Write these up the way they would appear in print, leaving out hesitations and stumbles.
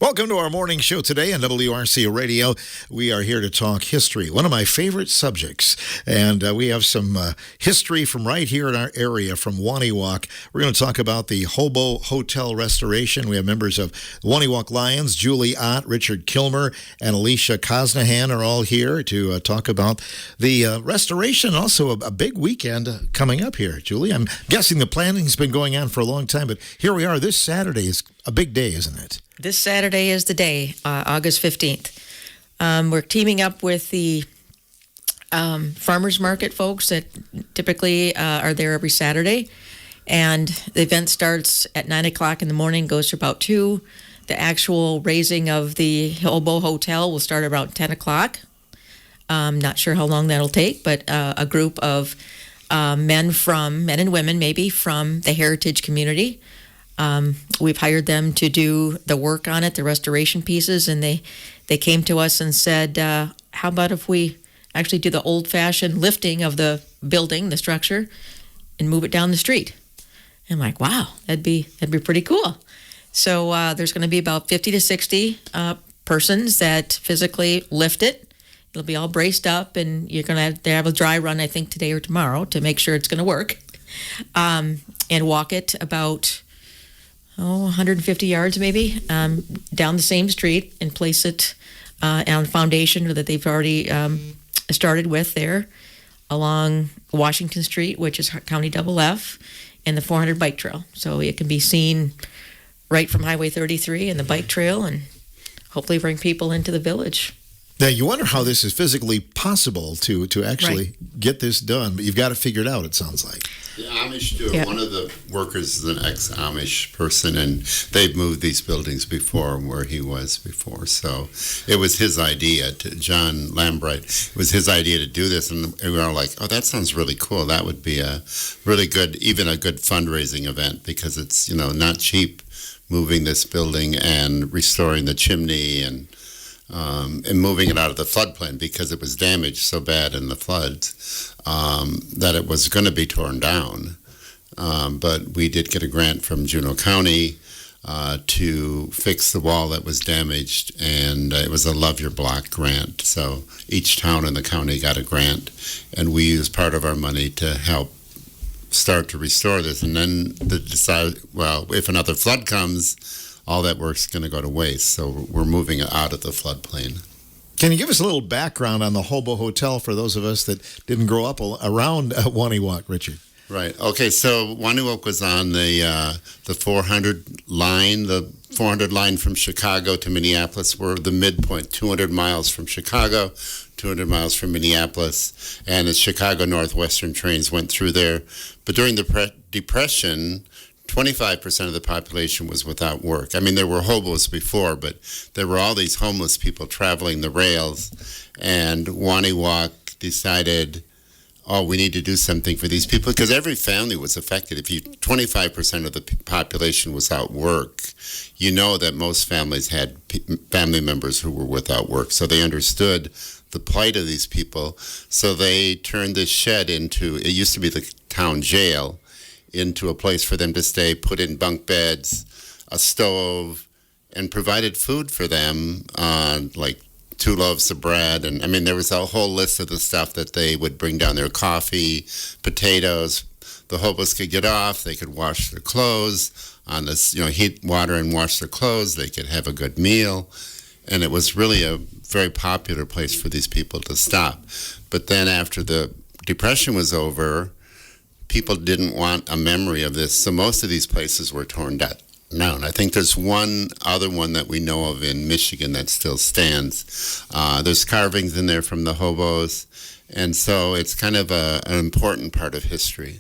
Welcome to our morning show today on WRC Radio. We are here to talk history, one of my favorite subjects. And we have some history from right here in our area, from Wonewoc. We're going to talk about the Hobo Hotel restoration. We have members of Wonewoc Lions, Julie Ott, Richard Kilmer, and Alicia Cosnahan are all here to talk about the restoration. Also, a big weekend coming up here. Julie, I'm guessing the planning's been going on for a long time, but here we are. This Saturday is a big day, isn't it? This Saturday is the day, August 15th. We're teaming up with the farmers market folks that typically are there every Saturday. And the event starts at 9 o'clock in the morning, goes to about 2. The actual raising of the Hobo Hotel will start around 10 o'clock. Not sure how long that'll take, but a group of men and women, maybe, from the heritage community. We've hired them to do the work on it, the restoration pieces, and they came to us and said, how about if we actually do the old-fashioned lifting of the building, the structure, and move it down the street? And I'm like, wow, that'd be pretty cool. So there's going to be about 50 to 60 persons that physically lift it. It'll be all braced up, and you're going to have a dry run, I think, today or tomorrow to make sure it's going to work, and walk it about 150 yards maybe, down the same street and place it on a foundation that they've already started with there along Washington Street, which is County Double F, and the 400 bike trail. So it can be seen right from Highway 33 and the bike trail, and hopefully bring people into the village. Now, you wonder how this is physically possible to actually get this done, but you've got it figured out, it sounds like. The Amish do it. Yeah. One of the workers is an ex-Amish person, and they've moved these buildings before where he was before. So it was his idea, John Lambright, it was his idea to do this, and we were all like, oh, that sounds really cool. That would be a really good, even a good fundraising event, because it's, not cheap moving this building and restoring the chimney and moving it out of the floodplain, because it was damaged so bad in the floods that it was going to be torn down. But we did get a grant from Juneau County to fix the wall that was damaged, and it was a Love Your Block grant. So each town in the county got a grant, and we used part of our money to help start to restore this. And then decide, well, if another flood comes, all that work's going to go to waste. So we're moving it out of the floodplain. Can you give us a little background on the Hobo Hotel for those of us that didn't grow up around Wonewoc, Richard? Right. Okay, so Wonewoc was on the 400 line. The 400 line from Chicago to Minneapolis were the midpoint, 200 miles from Chicago, 200 miles from Minneapolis, and the Chicago Northwestern trains went through there. But during the Depression, 25% of the population was without work. I mean, there were hobos before, but there were all these homeless people traveling the rails, and Wonewoc decided, we need to do something for these people, because every family was affected. If 25% of the population was without work, you know that most families had family members who were without work, so they understood the plight of these people. So they turned this shed into, it used to be the town jail, into a place for them to stay, put in bunk beds, a stove, and provided food for them, like 2 loaves of bread. And I mean, there was a whole list of the stuff that they would bring down there: coffee, potatoes. The hobos could get off, they could wash their clothes on this, heat water and wash their clothes. They could have a good meal. And it was really a very popular place for these people to stop. But then after the Depression was over, people didn't want a memory of this, so most of these places were torn down. I think there's one other one that we know of in Michigan that still stands. There's carvings in there from the hobos, and so it's kind of an important part of history.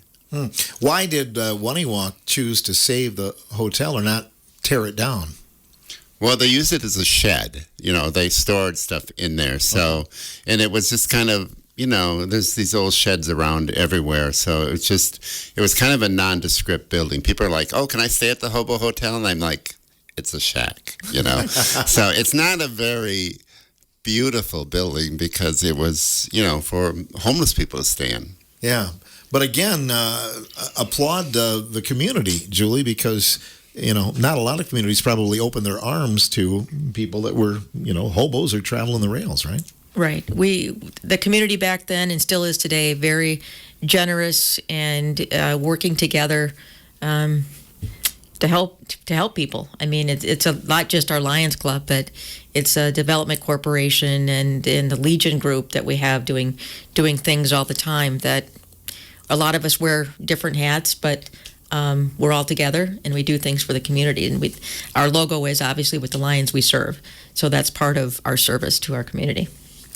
Why did Wonewoc choose to save the hotel or not tear it down? Well, they used it as a shed. They stored stuff in there. So, and it was just kind of, there's these old sheds around everywhere. So it was kind of a nondescript building. People are like, oh, can I stay at the Hobo Hotel? And I'm like, it's a shack, So it's not a very beautiful building, because it was, for homeless people to stay in. Yeah. But again, applaud the community, Julie, because not a lot of communities probably open their arms to people that were, hobos or traveling the rails, right? Right. The community back then and still is today, very generous and working together to help people. I mean, it's not just our Lions Club, but it's a development corporation and the Legion group that we have doing things all the time. That a lot of us wear different hats, but we're all together and we do things for the community. And our logo is obviously with the Lions we serve, so that's part of our service to our community.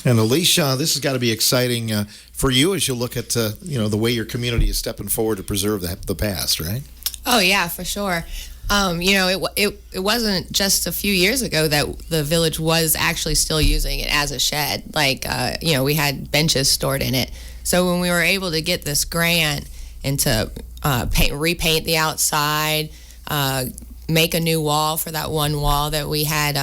And Alicia, this has got to be exciting for you as you look at the way your community is stepping forward to preserve the past, right? Oh yeah, for sure. It wasn't just a few years ago that the village was actually still using it as a shed. We had benches stored in it. So when we were able to get this grant and to repaint the outside, make a new wall for that one wall that we had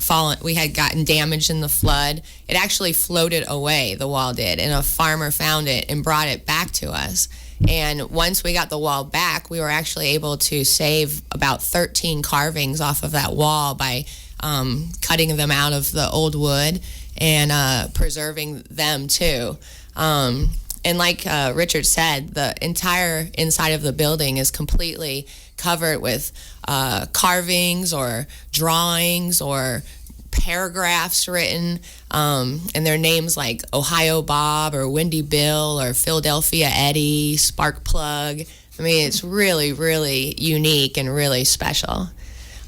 gotten damaged in the flood. It actually floated away, the wall did, and a farmer found it and brought it back to us. And once we got the wall back, we were actually able to save about 13 carvings off of that wall by cutting them out of the old wood and preserving them too. And like Richard said, the entire inside of the building is completely covered with carvings or drawings or paragraphs written, and their names like Ohio Bob or Windy Bill or Philadelphia Eddie, Spark Plug. I mean, it's really, really unique and really special.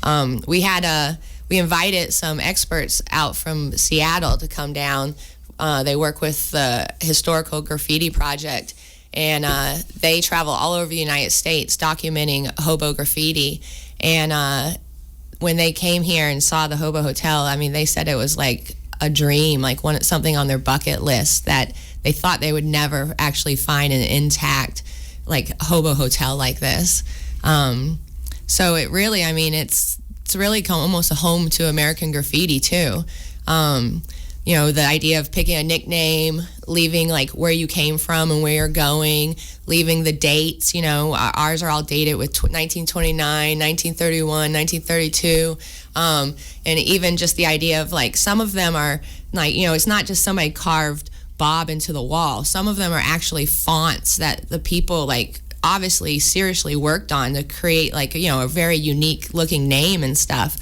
We invited some experts out from Seattle to come down. They work with the Historical Graffiti Project, and they travel all over the United States documenting hobo graffiti. And when they came here and saw the Hobo Hotel, I mean, they said it was like a dream, like something on their bucket list that they thought they would never actually find an intact, like, Hobo Hotel like this. So it really, I mean, it's really almost a home to American graffiti too. The idea of picking a nickname, leaving like where you came from and where you're going, leaving the dates, ours are all dated with 1929, 1931, 1932. And even just the idea of like, some of them are like, it's not just somebody carved Bob into the wall. Some of them are actually fonts that the people like obviously seriously worked on to create like, a very unique looking name and stuff.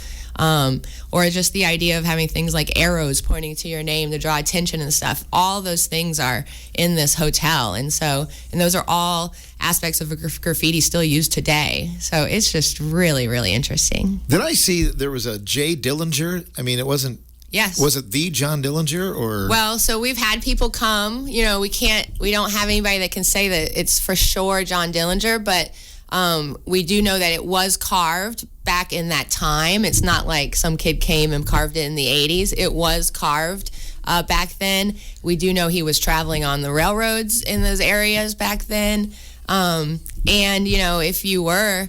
Or just the idea of having things like arrows pointing to your name to draw attention and stuff. All those things are in this hotel. And those are all aspects of graffiti still used today. So it's just really, really interesting. Did I see there was a J. Dillinger? I mean, it wasn't. Yes. Was it the John Dillinger or? Well, so we've had people come, we don't have anybody that can say that it's for sure John Dillinger, but we do know that it was carved back in that time. It's not like some kid came and carved it in the 80s. It was carved back then. We do know he was traveling on the railroads in those areas back then. And, if you were,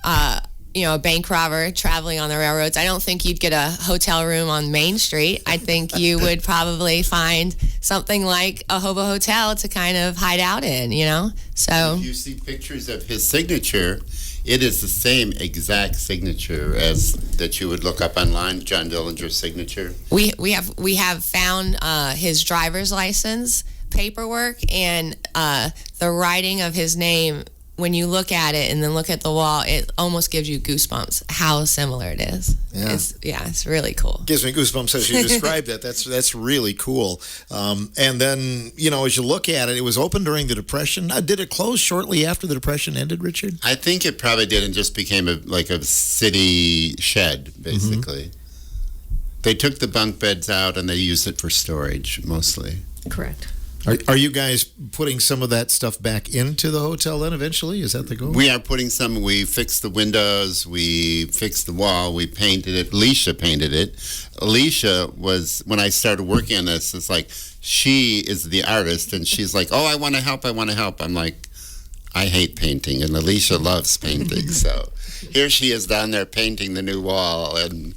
a bank robber traveling on the railroads, I don't think you'd get a hotel room on Main Street. I think you would probably find something like a Hobo Hotel to kind of hide out in, So if you see pictures of his signature, it is the same exact signature as that you would look up online, John Dillinger's signature. We have found his driver's license paperwork and the writing of his name. When you look at it and then look at the wall, it almost gives you goosebumps how similar it is. Yeah. It's really cool. Gives me goosebumps as you described that. That's really cool. And then, as you look at it, it was open during the Depression. Did it close shortly after the Depression ended, Richard? I think it probably did and just became a city shed, basically. Mm-hmm. They took the bunk beds out and they used it for storage, mostly. Correct. Are you guys putting some of that stuff back into the hotel then eventually? Is that the goal? We are putting some. We fixed the windows. We fixed the wall. We painted it. Alicia painted it. Alicia was, when I started working on this, it's like, she is the artist and she's like, oh, I want to help. I'm like, I hate painting and Alicia loves painting. So here she is down there painting the new wall. And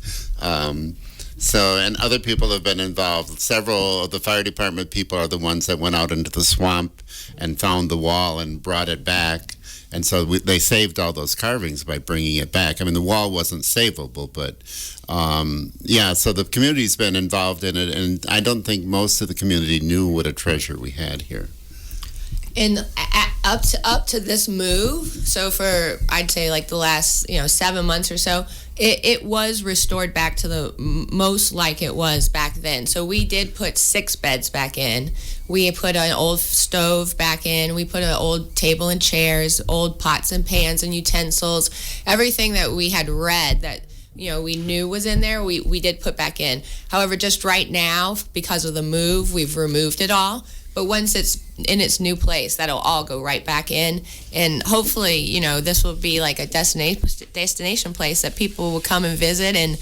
and other people have been involved. Several of the fire department people are the ones that went out into the swamp and found the wall and brought it back. And so they saved all those carvings by bringing it back. I mean, the wall wasn't savable, but so the community's been involved in it, and I don't think most of the community knew what a treasure we had here. And up to this move, so for I'd say like the last 7 months or so, it was restored back to the most like it was back then. So we did put 6 beds back in. We put an old stove back in. We put an old table and chairs, old pots and pans and utensils, everything that we had read that we knew was in there. We did put back in. However, just right now, because of the move, we've removed it all. But once it's in its new place, that'll all go right back in. And hopefully, this will be like a destination place that people will come and visit. And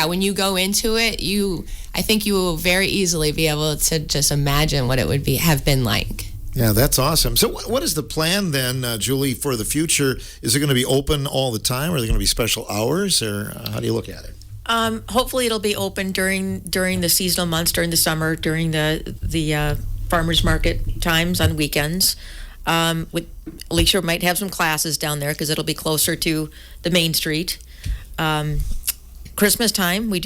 when you go into it, I think you will very easily be able to just imagine what it would have been like. Yeah, that's awesome. So what is the plan then, Julie, for the future? Is it going to be open all the time? Are there going to be special hours, or how do you look at it? Hopefully it'll be open during the seasonal months, during the summer, during the farmers market times on weekends. With Alicia might have some classes down there because it'll be closer to the main street. Christmas time, we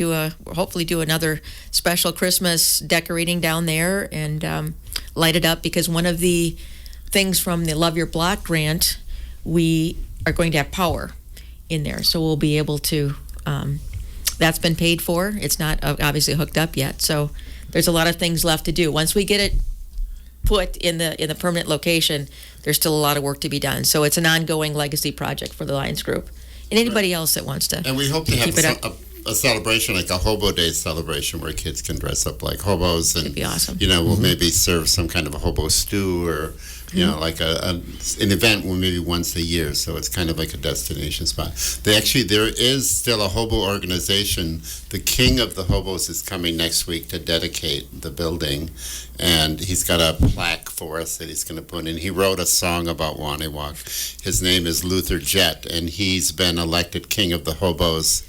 hopefully do another special Christmas decorating down there and light it up, because one of the things from the Love Your Block grant, we are going to have power in there, so we'll be able to. That's been paid for. It's not obviously hooked up yet, so there's a lot of things left to do. Once we get it put in the permanent location, there's still a lot of work to be done. So it's an ongoing legacy project for the Lions Group and anybody else that wants to. And we hope to have a celebration, like a Hobo Day celebration, where kids can dress up like hobos, and it'd be awesome. We'll maybe serve some kind of a hobo stew, or like an event maybe once a year. So it's kind of like a destination spot. There is still a hobo organization. The king of the hobos is coming next week to dedicate the building, and he's got a plaque for us that he's going to put in. He wrote a song about Wonewoc. His name is Luther Jett, and he's been elected king of the hobos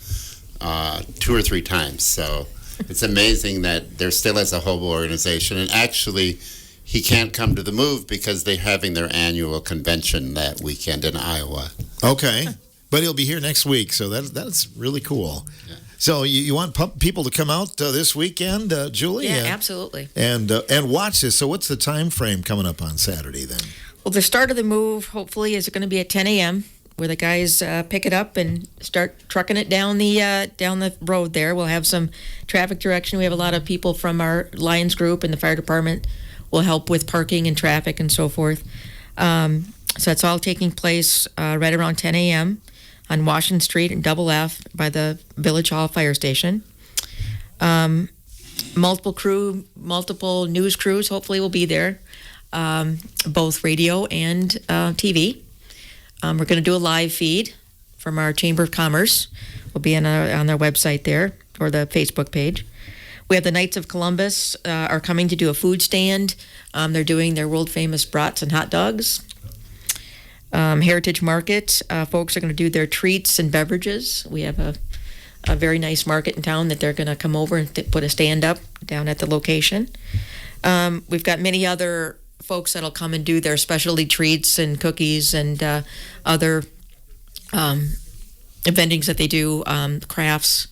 2 or 3 times. So it's amazing that there still is a hobo organization. And actually, he can't come to the move because they're having their annual convention that weekend in Iowa. Okay. But he'll be here next week, so that's really cool. Yeah. So you want people to come out this weekend, Julie? Yeah, absolutely. And watch this. So what's the time frame coming up on Saturday then? Well, the start of the move, hopefully, is going to be at 10 a.m., where the guys pick it up and start trucking it down the road there. We'll have some traffic direction. We have a lot of people from our Lions group and the fire department will help with parking and traffic and so forth. So it's all taking place right around 10 a.m. on Washington Street and Double F by the Village Hall Fire Station. Multiple news crews hopefully will be there, both radio and TV. We're going to do a live feed from our Chamber of Commerce. We'll be on their website there, or the Facebook page. We have the Knights of Columbus are coming to do a food stand. They're doing their world-famous brats and hot dogs. Heritage Market, folks are going to do their treats and beverages. We have a very nice market in town that they're going to come over and put a stand up down at the location. We've got many other folks that'll come and do their specialty treats and cookies and other vendings that they do, crafts,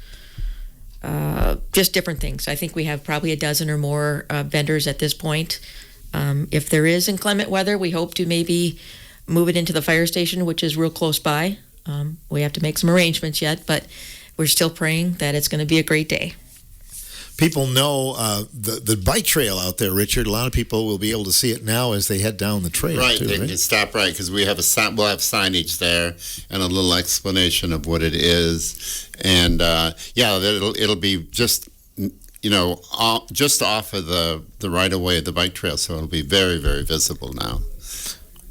just different things. I think we have probably a dozen or more vendors at this point. If there is inclement weather, we hope to maybe move it into the fire station, which is real close by. We have to make some arrangements yet, but we're still praying that it's going to be a great day. People know the bike trail out there, Richard. A lot of people will be able to see it now as they head down the trail. Right, too, they can stop right, because we'll have signage there and a little explanation of what it is. And it'll be just just off of the right of way of the bike trail, so it'll be very, very visible now.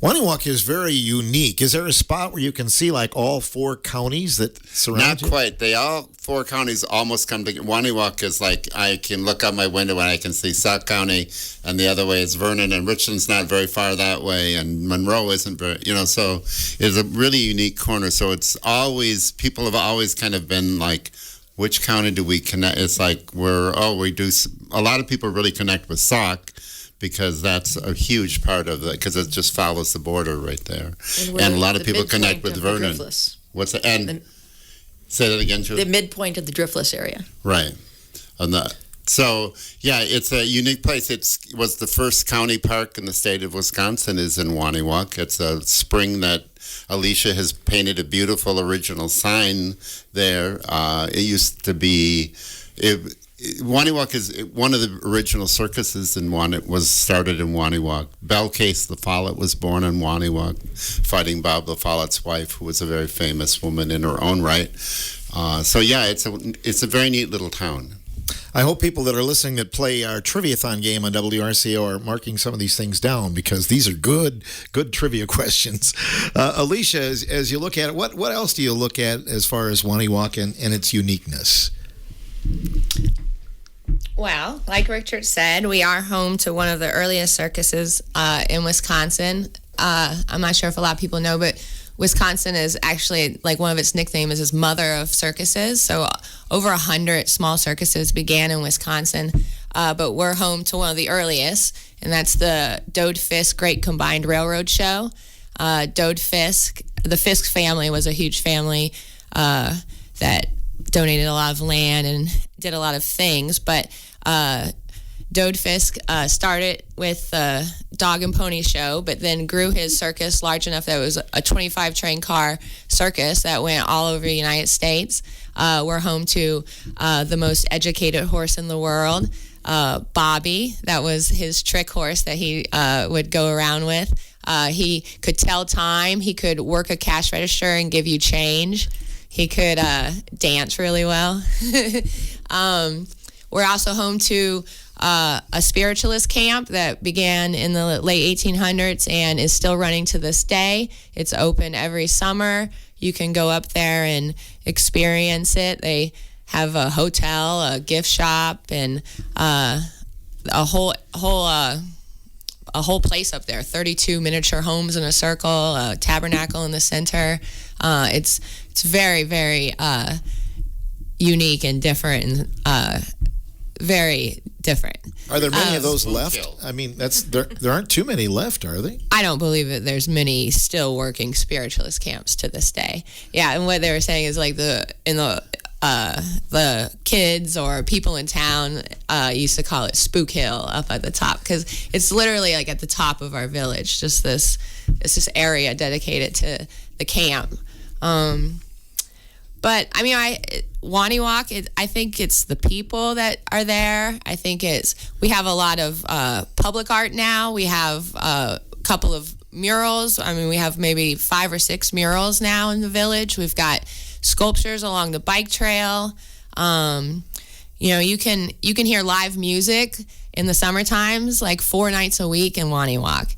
Wonewoc is very unique. Is there a spot where you can see like all 4 counties that surround you? Not quite. They all 4 counties almost come together. Wonewoc is like, I can look out my window and I can see Sauk County, and the other way is Vernon, and Richland's not very far that way, and Monroe isn't very, so it's a really unique corner. So it's always, people have always kind of been like, which county do we connect? It's like a lot of people really connect with Sauk, because that's a huge part of it, because it just follows the border right there. we're And a lot of the people connect midpoint with of the Vernon. Driftless. What's that? And say that again, Julie. The midpoint of the Driftless area. Right. So, yeah, it's a unique place. It was the first county park in the state of Wisconsin is in Wonewoc. It's a spring that Alicia has painted a beautiful original sign there. It used to be... Wonewoc is one of the original circuses was started in Wonewoc. Belle Case La Follette was born in Wonewoc, fighting Bob La Follette's wife, who was a very famous woman in her own right. So yeah, it's a very neat little town. I hope people that are listening that play our Triviathon game on WRCO are marking some of these things down, because these are good trivia questions. Alicia, as you look at it, what else do you look at as far as Wonewoc and its uniqueness? Well, like Richard said, we are home to one of the earliest circuses in Wisconsin. I'm not sure if a lot of people know, but Wisconsin is actually, like, one of its nicknames is Mother of Circuses. So over 100 small circuses began in Wisconsin, but we're home to one of the earliest, and that's the Dode-Fisk Great Combined Railroad Show. Dode-Fisk, the Fisk family was a huge family that donated a lot of land and did a lot of things, but Dode-Fisk started with the dog and pony show, but then grew his circus large enough that it was a 25 train car circus that went all over the United States. We're home to the most educated horse in the world, Bobby. That was his trick horse that he would go around with. He could tell time. He could work a cash register and give you change. He could dance really well. We're also home to a spiritualist camp that began in the late 1800s and is still running to this day. It's open every summer. You can go up there and experience it. They have a hotel, a gift shop, and a whole place up there. 32 miniature homes in a circle, a tabernacle in the center. It's very, very unique and different, and very different. Are there many of those left? I mean, there aren't too many left, are they? I don't believe that there's many still working spiritualist camps to this day. Yeah, and what they were saying is, like, the kids or people in town used to call it Spook Hill up at the top, because it's literally like at the top of our village. Just this area dedicated to the camp. But I mean, Wonewoc, I think it's the people that are there. I think we have a lot of public art now. We have a couple of murals. I mean, we have maybe 5 or 6 murals now in the village. We've got sculptures along the bike trail. You can hear live music in the summer times, like 4 nights a week in Wonewoc.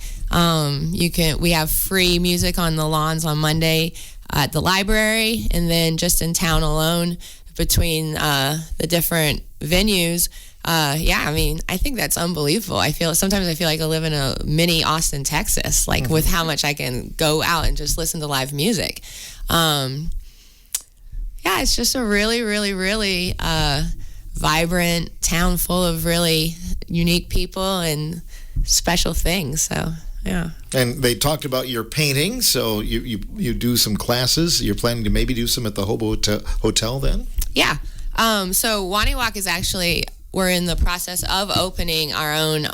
We have free music on the lawns on Monday at the library, and then just in town alone between the different venues. I mean, I think that's unbelievable. Sometimes I feel like I live in a mini Austin, Texas, like with how much I can go out and just listen to live music. It's just a really, really, really vibrant town full of really unique people and special things. So, yeah. And they talked about your painting, so you do some classes. You're planning to maybe do some at the Hobo Hotel then? Yeah. So Wonewoc is actually, we're in the process of opening our own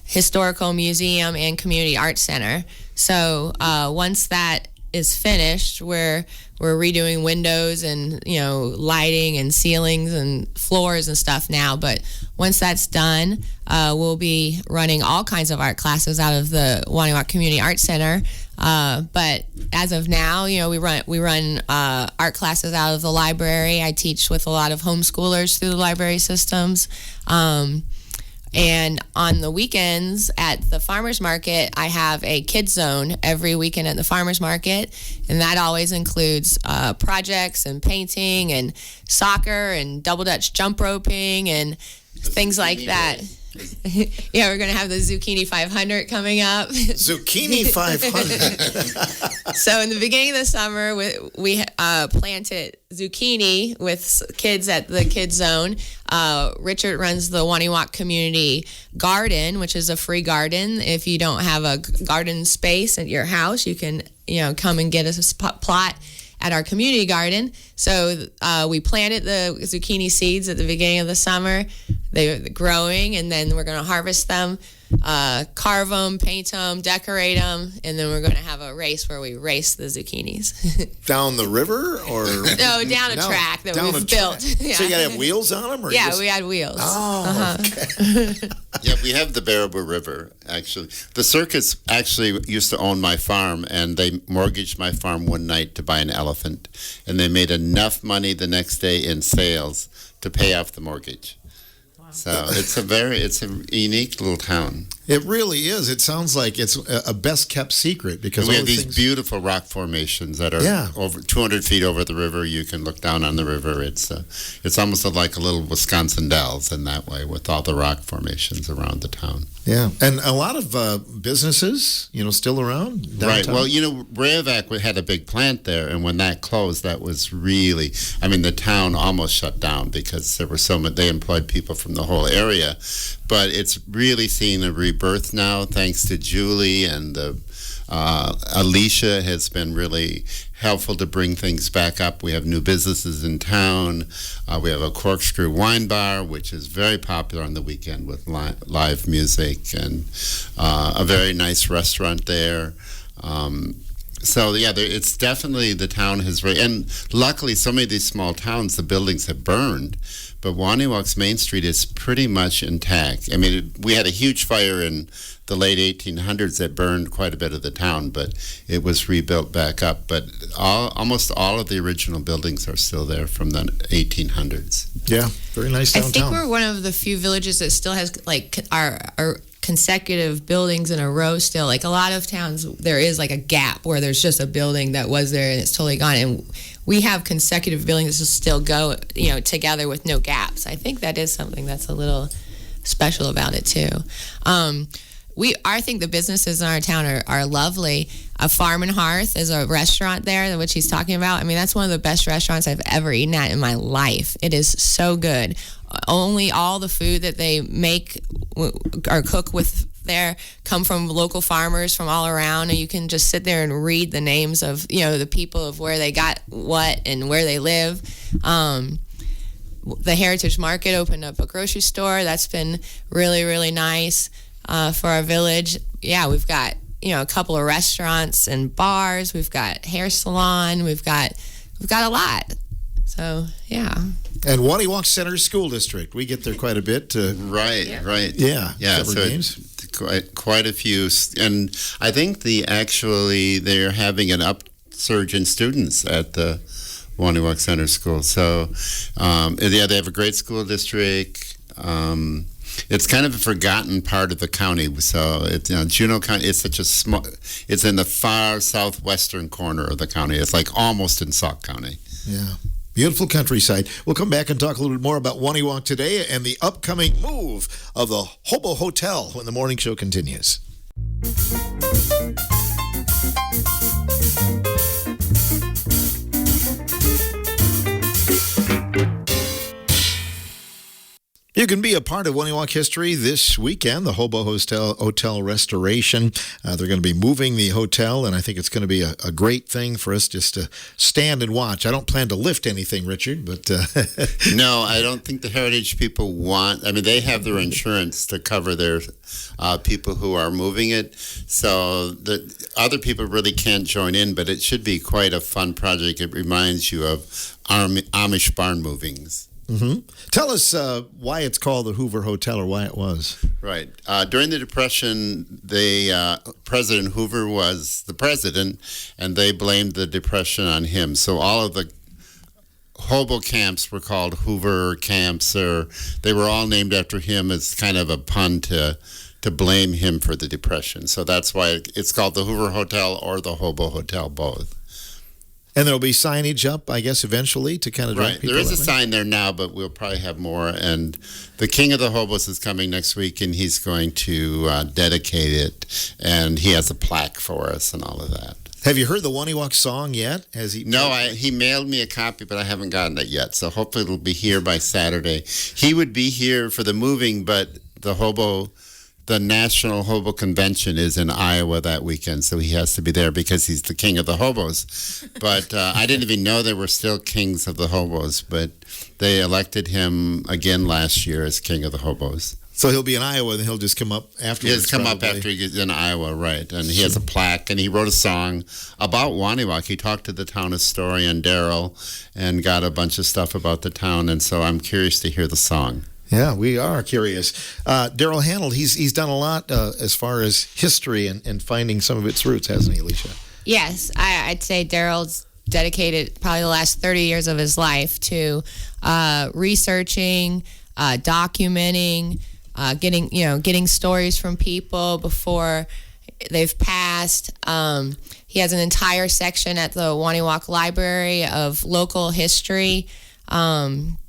historical museum and community art center. So once that is finished, we're redoing windows and lighting and ceilings and floors and stuff now. But once that's done, we'll be running all kinds of art classes out of the Wonewoc Community Art Center. But as of now, we run art classes out of the library. I teach with a lot of homeschoolers through the library systems. And on the weekends at the farmers market, I have a kids zone every weekend at the farmers market, and that always includes projects and painting and soccer and double Dutch jump roping and things like that. Yeah, we're going to have the Zucchini 500 coming up. Zucchini 500. So in the beginning of the summer, we planted zucchini with kids at the Kids Zone. Richard runs the Wonewoc Community Garden, which is a free garden. If you don't have a garden space at your house, you can come and get a plot at our community garden. So we planted the zucchini seeds at the beginning of the summer. They're growing, and then we're going to harvest them, carve them, paint them, decorate them, and then we're going to have a race where we race the zucchinis. Down the river or? No, down a track that we've built. Yeah. So you got to have wheels on them? Or yeah, we had wheels. Oh, okay. Yeah, we have the Baraboo River, actually. The circus actually used to own my farm, and they mortgaged my farm one night to buy an elephant, and they made enough money the next day in sales to pay off the mortgage. So it's a unique little town. It really is. It sounds like it's a best kept secret because we have these beautiful rock formations that are over 200 feet over the river. You can look down on the river. It's almost like a little Wisconsin Dells in that way, with all the rock formations around the town. Yeah, and a lot of businesses, still around downtown. Right. Well, Rayovac had a big plant there, and when that closed, that was really, the town almost shut down because there were so many. They employed people from the whole area, but it's really seeing a rebirth now, thanks to Julie and Alicia has been really helpful to bring things back up. We have new businesses in town. We have a Corkscrew wine bar, which is very popular on the weekend with live music, and a very nice restaurant there. So yeah, it's definitely, the town has and luckily so many of these small towns, the buildings have burned, but Wonewoc's Main Street is pretty much intact. We had a huge fire in the late 1800s that burned quite a bit of the town, but it was rebuilt back up. But almost all of the original buildings are still there from the 1800s. Yeah, very nice downtown. I think we're one of the few villages that still has our consecutive buildings in a row still. Like a lot of towns, there is like a gap where there's just a building that was there and it's totally gone. And we have consecutive buildings that still go, together with no gaps. I think that is something that's a little special about it too. I think the businesses in our town are lovely. A Farm and Hearth is a restaurant there, which he's talking about. That's one of the best restaurants I've ever eaten at in my life. It is so good. Only all the food that they make or cook with there come from local farmers from all around, and you can just sit there and read the names of the people of where they got what and where they live. The Heritage Market opened up a grocery store. That's been really, really nice for our village. Yeah, we've got a couple of restaurants and bars. We've got hair salon. We've got a lot. So yeah. And Wonewoc Center School District, we get there quite a bit. Right. Yeah. So games. Quite a few, and I think they're having an upsurge in students at the Wonewoc Center School. So they have a great school district. It's kind of a forgotten part of the county. So Juneau County is such a small. It's in the far southwestern corner of the county. It's like almost in Sauk County. Yeah. Beautiful countryside. We'll come back and talk a little bit more about Wonewoc today and the upcoming move of the Hobo Hotel when the morning show continues. You can be a part of Wonewoc history this weekend, the Hobo Hotel restoration. They're going to be moving the hotel, and I think it's going to be a great thing for us just to stand and watch. I don't plan to lift anything, Richard, but... No, I don't think the Heritage people want... they have their insurance to cover their people who are moving it, so the other people really can't join in, but it should be quite a fun project. It reminds you of Amish barn movings. Mm-hmm. Tell us why it's called the Hoover Hotel, or why it was. Right. During the Depression, President Hoover was the president, and they blamed the Depression on him. So all of the hobo camps were called Hoover camps, or they were all named after him as kind of a pun to blame him for the Depression. So that's why it's called the Hoover Hotel or the Hobo Hotel, both. And there'll be signage up, I guess, eventually to kind of direct Right. people. There is a that way? sign there now, but we'll probably have more. And the King of the Hobos is coming next week, and he's going to dedicate it. And he has a plaque for us and all of that. Have you heard the Wonewoc song yet? Has he? No, he mailed me a copy, but I haven't gotten it yet. So hopefully it'll be here by Saturday. He would be here for the moving, but the National Hobo Convention is in Iowa that weekend, so he has to be there because he's the king of the hobos. But I didn't even know there were still kings of the hobos, but they elected him again last year as king of the hobos. So he'll be in Iowa, and he'll just come up afterwards. He has come up probably. after he gets in Iowa, right. And he has a plaque, and he wrote a song about Wonewoc. He talked to the town historian, Daryl, and got a bunch of stuff about the town, and so I'm curious to hear the song. Yeah, we are curious. Daryl Hanold, he's done a lot as far as history and finding some of its roots, hasn't he, Alicia? Yes, I'd say Daryl's dedicated probably the last 30 years of his life to researching, documenting, getting stories from people before they've passed. He has an entire section at the Wonewoc Library of local history,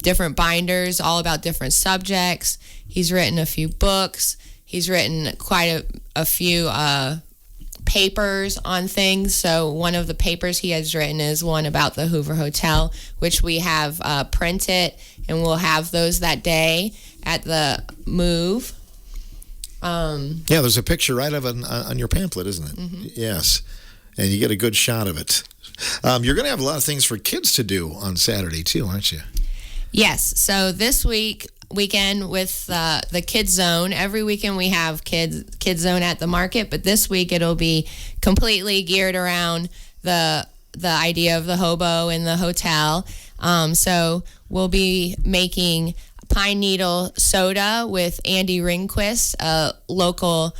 different binders, all about different subjects. He's written a few books. He's written quite a few papers on things. So one of the papers he has written is one about the Hobo Hotel, which we have printed, and we'll have those that day at the move. Yeah, there's a picture right of it on your pamphlet, isn't it? Mm-hmm. Yes, and you get a good shot of it. You're going to have a lot of things for kids to do on Saturday, too, aren't you? Yes. So this weekend with the Kids Zone, every weekend we have Kids Zone at the market, but this week it'll be completely geared around the idea of the hobo in the hotel. So we'll be making pine needle soda with Andy Ringquist, a local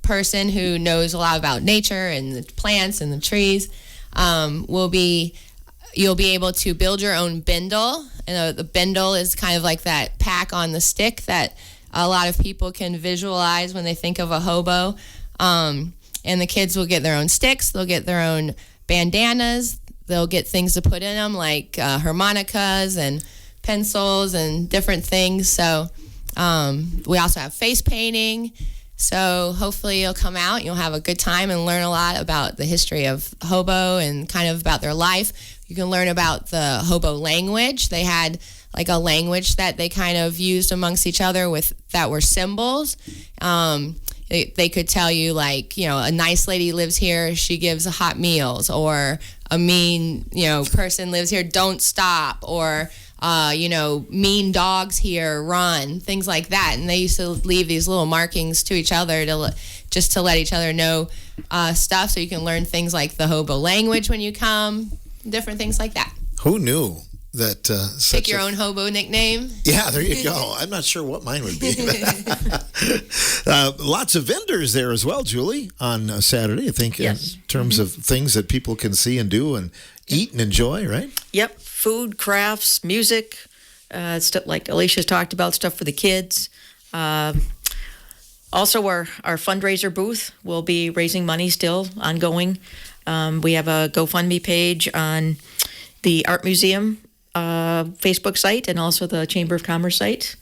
person who knows a lot about nature and the plants and the trees. You'll be able to build your own bindle. And the bindle is kind of like that pack on the stick that a lot of people can visualize when they think of a hobo. And the kids will get their own sticks. They'll get their own bandanas. They'll get things to put in them like harmonicas and pencils and different things. So we also have face painting. So hopefully you'll come out, you'll have a good time and learn a lot about the history of hobo and kind of about their life. You can learn about the hobo language. They had like a language that they kind of used amongst each other that were symbols. They could tell you like, a nice lady lives here, she gives hot meals, or a mean, person lives here, don't stop, or mean dogs here, run, things like that. And they used to leave these little markings to each other just to let each other know stuff, so you can learn things like the hobo language when you come, different things like that. Who knew that? Pick your own hobo nickname. Yeah, there you go. I'm not sure what mine would be. Lots of vendors there as well, Julie, on Saturday, I think, Yes. in terms of things that people can see and do and eat and enjoy, right? Yep, food, crafts, music, stuff like Alicia's talked about, stuff for the kids. Also, our fundraiser booth will be raising money still, ongoing. We have a GoFundMe page on the Art Museum Facebook site and also the Chamber of Commerce site.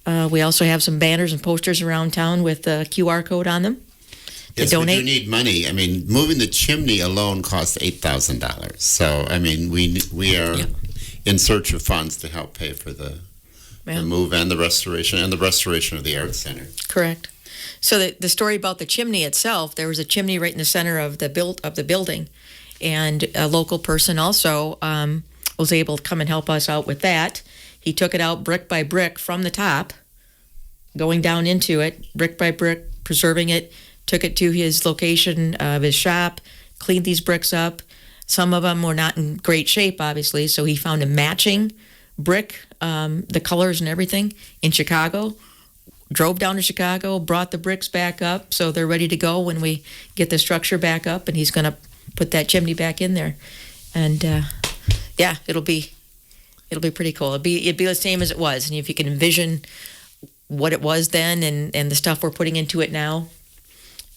We also have some banners and posters around town with the QR code on them. Yes, we do need money. I mean, moving the chimney alone costs $8,000. So, I mean, we are in search of funds to help pay for the move and the restoration of the Art Center. Correct. So the story about the chimney itself, there was a chimney right in the center of the building, and a local person also was able to come and help us out with that. He took it out brick by brick from the top, going down into it, brick by brick, preserving it, took it to his location of his shop, cleaned these bricks up. Some of them were not in great shape, obviously, so he found a matching brick, the colors and everything, in Chicago. Drove down to Chicago, brought the bricks back up, so they're ready to go when we get the structure back up, and he's going to put that chimney back in there. And it'll be pretty cool. It'd be the same as it was, and if you can envision what it was then and the stuff we're putting into it now,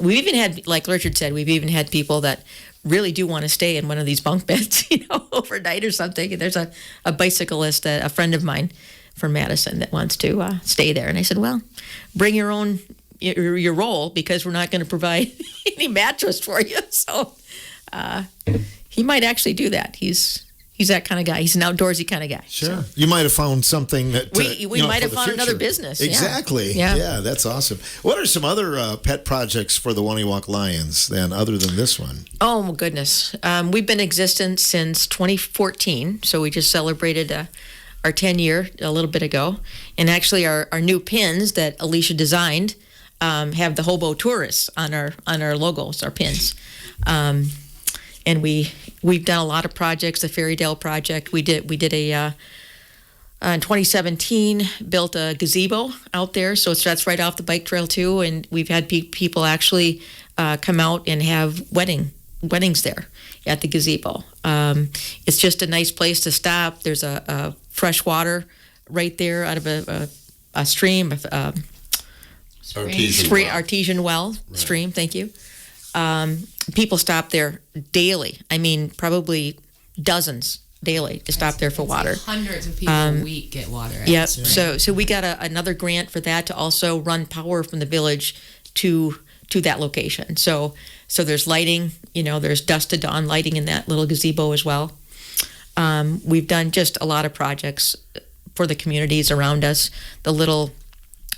we've even had, like Richard said, we've even had people that really do want to stay in one of these bunk beds, overnight or something. And there's a bicyclist, a friend of mine from Madison, that wants to stay there. And I said, well, bring your own your roll, because we're not going to provide any mattress for you. So he might actually do that. He's that kind of guy. He's an outdoorsy kind of guy. Sure. So. You might have found something that we might have found another business. Exactly. Yeah, that's awesome. What are some other pet projects for the Wonewoc Lions then, other than this one? Oh, my goodness. We've been in existence since 2014, so we just celebrated our 10-year a little bit ago. And actually our new pins that Alicia designed have the Hobo Tourists on our logos, our pins. And we've done a lot of projects. The Fairydale project, we did a in 2017 built a gazebo out there, so that's right off the bike trail too. And we've had people actually come out and have weddings there at the gazebo. It's just a nice place to stop. There's a fresh water right there out of a stream, artesian well stream. Thank you. People stop there daily. I mean, probably dozens daily to stop there for water. Hundreds of people a week get water. Yep. So we got another grant for that to also run power from the village to that location. So there's lighting. There's dusk to dawn lighting in that little gazebo as well. We've done just a lot of projects for the communities around us. The little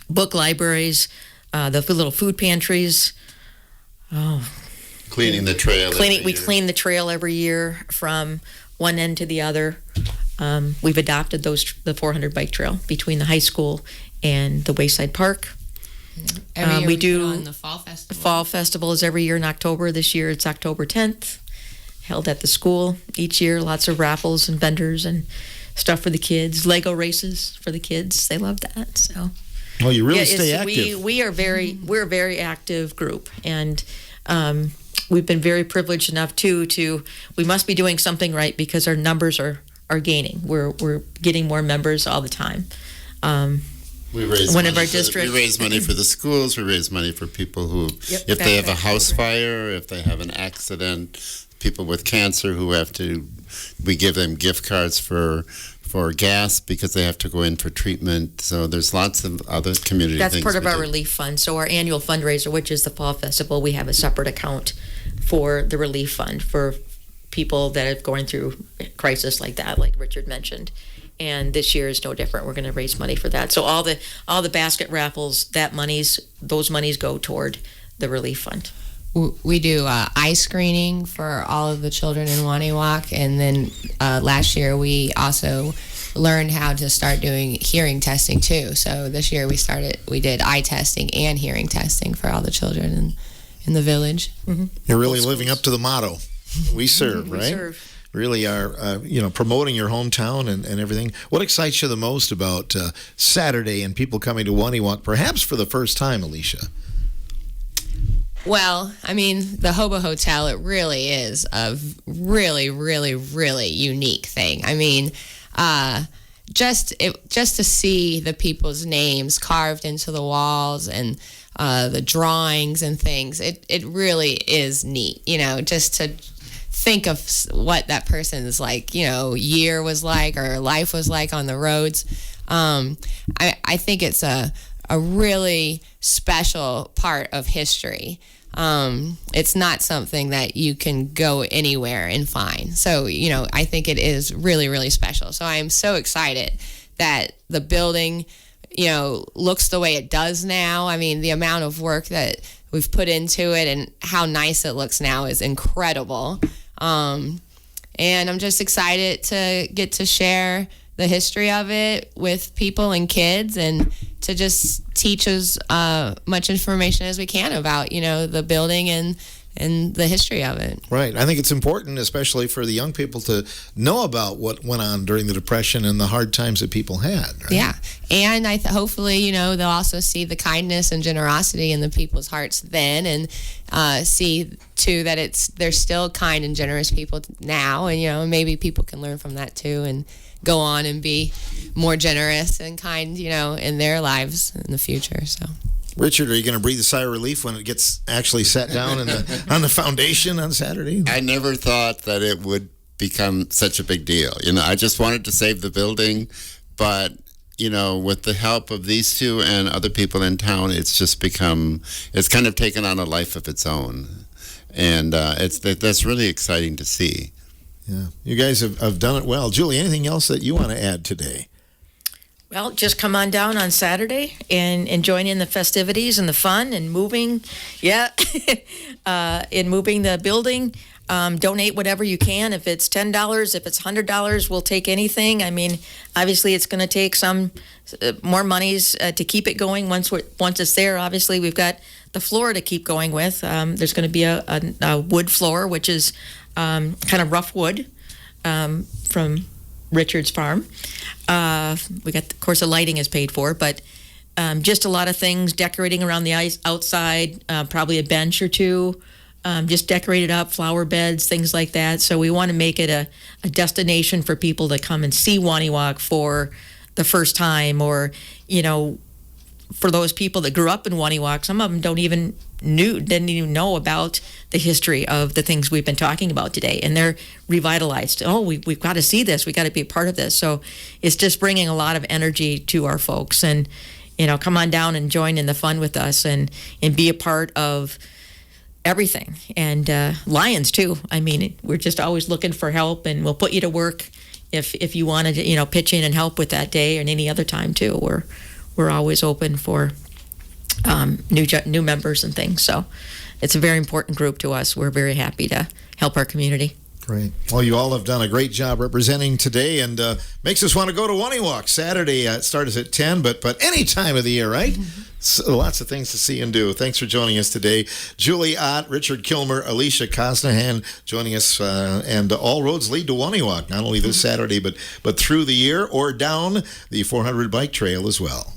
book libraries, the little food pantries. Cleaning the trail. We clean the trail every year from one end to the other. We've adopted the 400 bike trail between the high school and the Wayside Park. Every year we do on the fall festival. The fall festival is every year in October. This year it's October 10th, held at the school each year. Lots of raffles and vendors and stuff for the kids. Lego races for the kids. They love that. So. Well, you really stay active. We're a very active group, and we've been very privileged enough to we must be doing something right, because our numbers are gaining. We're getting more members all the time. We raise one money of our for districts. We raise money for the schools. We raise money for people who, if they have a house fire, if they have an accident, people with cancer who have to. We give them gift cards for gas because they have to go in for treatment. So there's lots of other community things. That's part of our relief fund. So our annual fundraiser, which is the Fall Festival, we have a separate account for the relief fund for people that are going through a crisis like that, like Richard mentioned. And this year is no different. We're going to raise money for that. So all the basket raffles, those monies go toward the relief fund. We do eye screening for all of the children in Wonewoc, and then last year we also learned how to start doing hearing testing too. So this year we did eye testing and hearing testing for all the children in the village. Mm-hmm. You're really living up to the motto. We serve, right? We serve. Really are, promoting your hometown and everything. What excites you the most about Saturday and people coming to Wonewoc, perhaps for the first time, Alicia? Well, I mean, the Hobo Hotel, it really is a really, really, really unique thing. I mean, just to see the people's names carved into the walls and the drawings and things, it really is neat, just to think of what that person's year was like or life was like on the roads. I think it's a really special part of history. It's not something that you can go anywhere and find. So, I think it is really, really special. So I am so excited that the building, looks the way it does now. I mean, the amount of work that we've put into it and how nice it looks now is incredible. And I'm just excited to get to share the history of it with people and kids, and to just teach as much information as we can about, the building and the history of it. Right. I think it's important, especially for the young people, to know about what went on during the Depression and the hard times that people had. Right? Yeah. And hopefully, they'll also see the kindness and generosity in the people's hearts then, and see, too, that they're still kind and generous people now. And, maybe people can learn from that, too, and go on and be more generous and kind, in their lives in the future. So Richard, are you going to breathe a sigh of relief when it gets actually set down on the foundation on Saturday? I never thought that it would become such a big deal. I just wanted to save the building, but with the help of these two and other people in town, it's kind of taken on a life of its own. And that's really exciting to see. Yeah, you guys have done it well. Julie, anything else that you want to add today? Well, just come on down on Saturday and join in the festivities and the fun and moving. Yeah, in moving the building. Donate whatever you can. If it's $10, if it's $100, we'll take anything. I mean, obviously, it's going to take some more monies to keep it going. Once it's there, obviously, we've got the floor to keep going with. There's going to be a wood floor, which is kind of rough wood from Richard's farm. We got, of course, the lighting is paid for, but just a lot of things, decorating around the outside, probably a bench or two, just decorate it up, flower beds, things like that. So we want to make it a destination for people to come and see Wonewoc for the first time, or, for those people that grew up in Wonewoc, some of them didn't even know about the history of the things we've been talking about today, and they're revitalized. Oh, we've got to see this. We got to be a part of this. So it's just bringing a lot of energy to our folks, and come on down and join in the fun with us, and be a part of everything. And Lions too. I mean, we're just always looking for help, and we'll put you to work if you wanted to pitch in and help with that day and any other time too. We're always open for new members and things. So it's a very important group to us. We're very happy to help our community. Great. Well, you all have done a great job representing today, and makes us want to go to Wonewoc Saturday. It starts at 10, but any time of the year, right? So lots of things to see and do. Thanks for joining us today. Julie Ott, Richard Kilmer, Alicia Cosnahan joining us, and all roads lead to Wonewoc, not only this Saturday, but through the year, or down the 400 bike trail as well.